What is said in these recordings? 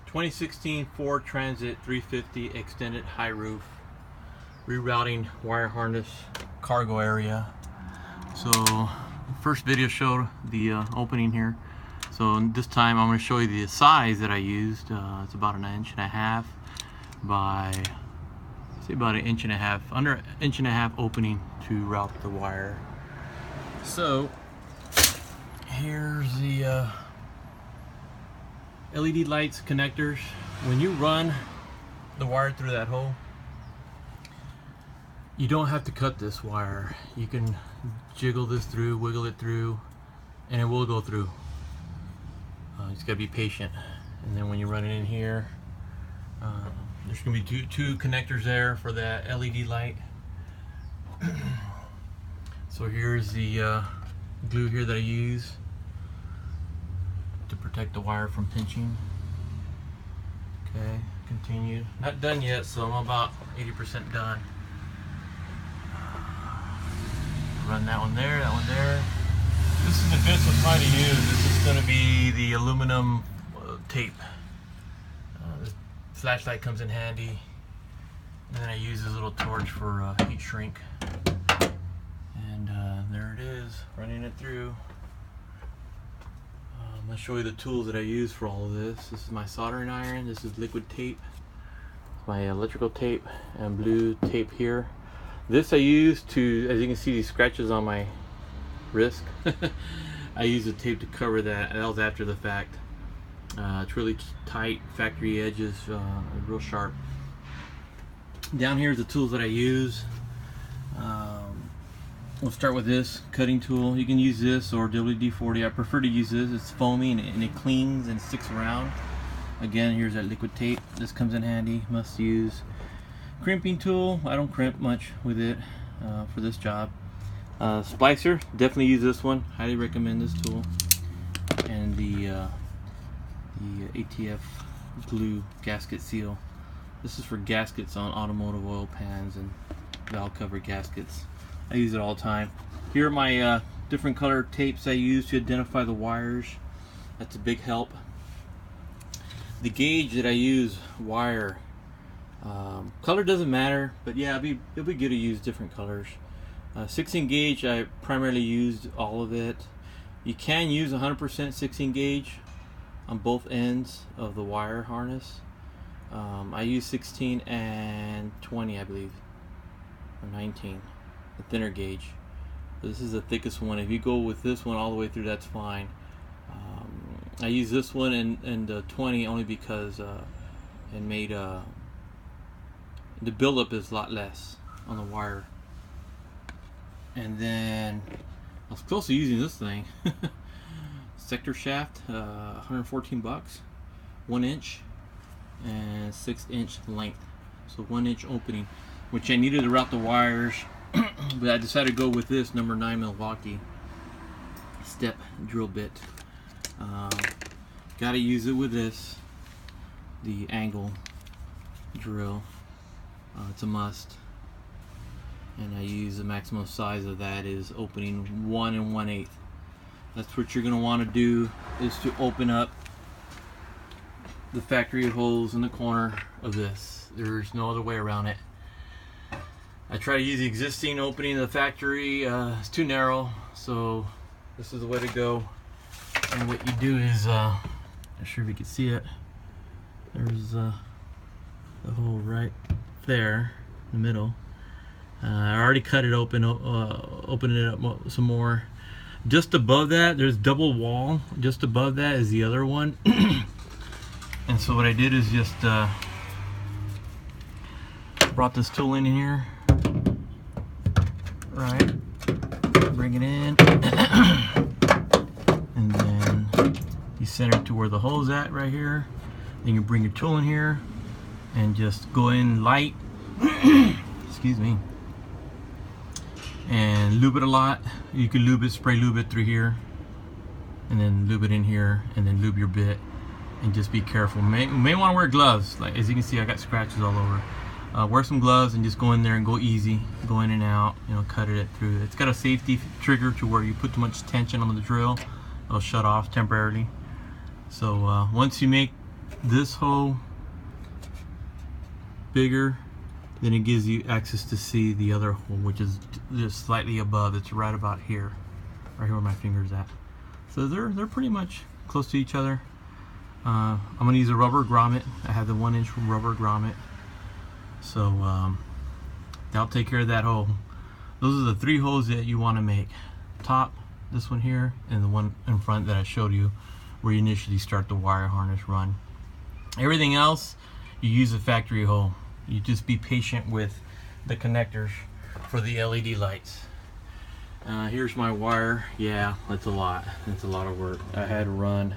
2016 Ford Transit 350 extended high roof, rerouting wire harness cargo area. So first video showed the opening here. So this time I'm going to show you the size that I used. It's about 1.5 inches by, say, about 1.5 inches, under 1.5 inches opening to route the wire. So here's the LED lights connectors. When you run the wire through that hole, you don't have to cut this wire. You can jiggle this through, wiggle it through, and it will go through. You just gotta be patient. And then when you run it in here, there's gonna be two connectors there for that LED light. So here's the glue here that I use to protect the wire from pinching. Okay, continue. Not done yet, so I'm about 80% done. Run that one there, that one there. This is the bits I'm trying to use. This is going to be the aluminum tape. The flashlight comes in handy. And then I use this little torch for heat shrink. And there it is, running it through. I'm going to show you the tools that I use for all of this. This is my soldering iron. This is liquid tape. My electrical tape and blue tape here. This I use to, as you can see, these scratches on my wrist. I use the tape to cover that. That was after the fact. It's really tight, factory edges, real sharp. Down here is the tools that I use. We'll start with this cutting tool. You can use this or WD-40. I prefer to use this. It's foamy and it clings and sticks around. Again, here's that liquid tape. This comes in handy, must use. Crimping tool, I don't crimp much with it for this job. Splicer, definitely use this one. Highly recommend this tool. And the ATF glue gasket seal. This is for gaskets on automotive oil pans and valve cover gaskets. I use it all the time. Here are my different color tapes I use to identify the wires. That's a big help. The gauge that I use, wire. Color doesn't matter, but yeah, it'll be good to use different colors. 16 gauge, I primarily used all of it. You can use 100% 16 gauge on both ends of the wire harness. I use 16 and 20, I believe, or 19, the thinner gauge. This is the thickest one. If you go with this one all the way through, that's fine. I use this one and 20 only because it made the buildup is a lot less on the wire. And then I was close to using this thing. Sector shaft, 114 bucks, 1 inch and 6 inch length. So 1 inch opening, which I needed to route the wires, but I decided to go with this number 9 Milwaukee step drill bit. Gotta use it with this, the angle drill. It's a must, and I use the maximum size of that is opening 1 1/8. That's what you're going to want to do, is to open up the factory holes in the corner of this. There's no other way around it. I try to use the existing opening of the factory. It's too narrow, so this is the way to go. And what you do is, not sure if you can see it, there's the hole right there in the middle. I already cut it open, opening it up some more. Just above that, there's double wall. Just above that is the other one. And so what I did is just brought this tool in here, right, bring it in, and then you center it to where the hole's at right here. Then you bring your tool in here and just go in light, excuse me, and lube it a lot. You can lube it, spray lube it through here, and then lube it in here, and then lube your bit, and just be careful. You may want to wear gloves. Like, as you can see, I got scratches all over. Wear some gloves and just go in there and go easy, go in and out, you know, cut it through. It's got a safety trigger to where you put too much tension on the drill, it'll shut off temporarily. So once you make this hole bigger, then it gives you access to see the other hole, which is just slightly above. It's right about here, right here where my finger's at. So they're pretty much close to each other. I'm gonna use a rubber grommet. I have the 1-inch rubber grommet, so that'll take care of that hole. Those are the 3 holes that you want to make: top, this one here, and the one in front that I showed you, where you initially start the wire harness run. Everything else, you use a factory hole. You just be patient with the connectors for the LED lights. Here's my wire. Yeah, that's a lot. It's a lot of work. I had to run.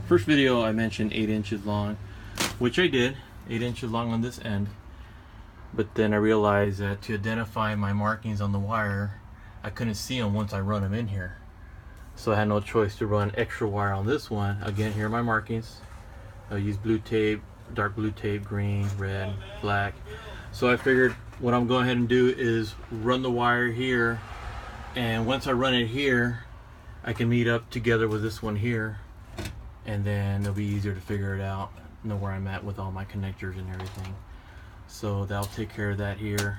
First video I mentioned 8 inches long, which I did. 8 inches long on this end. But then I realized that to identify my markings on the wire, I couldn't see them once I run them in here. So I had no choice to run extra wire on this one. Again, here are my markings. I use blue tape, dark blue tape, green, red, black. So I figured what I'm going ahead and do is run the wire here, and once I run it here, I can meet up together with this one here, and then it'll be easier to figure it out, know where I'm at with all my connectors and everything. So that'll take care of that here.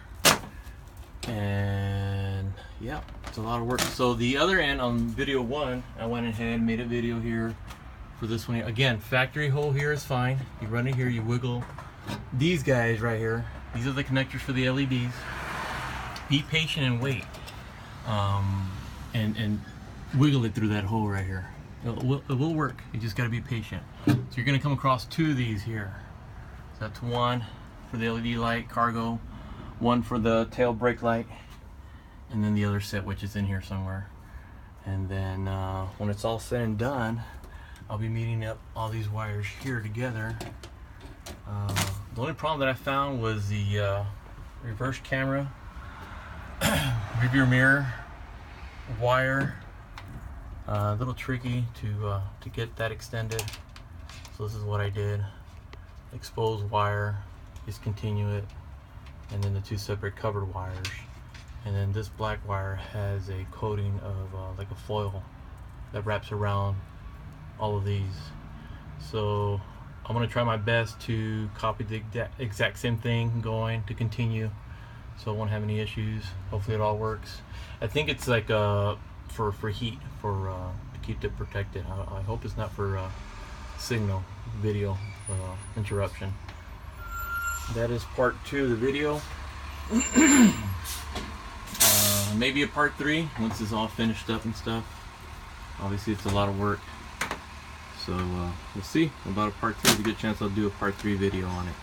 And yeah, it's a lot of work. So the other end, on video 1, I went ahead and made a video here for this one here. Again, factory hole here is fine. You run it here, you wiggle these guys right here. These are the connectors for the LEDs. Be patient and wait, and wiggle it through that hole right here. It will work. You just got to be patient. So you're going to come across 2 of these here. So that's 1 for the LED light cargo, 1 for the tail brake light, and then the other set, which is in here somewhere. And then when it's all said and done, I'll be meeting up all these wires here together. The only problem that I found was the reverse camera, rear mirror wire. A little tricky to get that extended. So this is what I did: expose wire, discontinue it, and then the 2 separate covered wires. And then this black wire has a coating of like a foil that wraps around all of these. So I'm gonna try my best to copy the exact same thing going to continue, so I won't have any issues. Hopefully it all works. I think it's like for heat, to keep it protected. I hope it's not for signal video interruption. That is part 2 of the video. Maybe a part 3 once it's all finished up and stuff. Obviously it's a lot of work, so we'll see about a part 3. If you get a chance, I'll do a part 3 video on it.